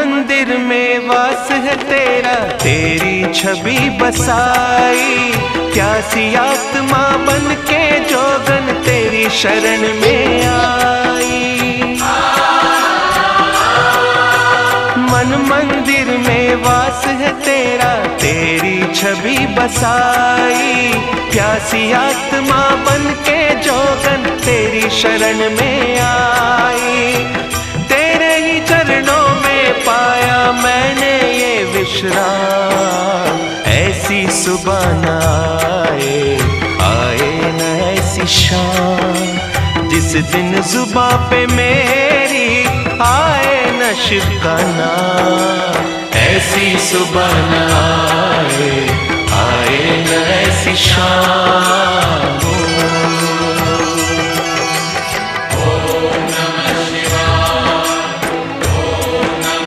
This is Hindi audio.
मंदिर में वास है तेरा, तेरी छवि बसाई। प्यासी आत्मा बन के जोगन तेरी शरण में आई। मन मंदिर में वास है तेरा, तेरी छवि बसाई। प्यासी आत्मा बन के जोगन तेरी शरण में आई। तेरे ही चरणों में पाया मैंने ये विश्राम। ऐसी सुबह न आए न ऐसी शाम, जिस दिन जुबां पे मेरी आए न शिव का नाम। ऐसी सुबह न आए न ऐसी शाम।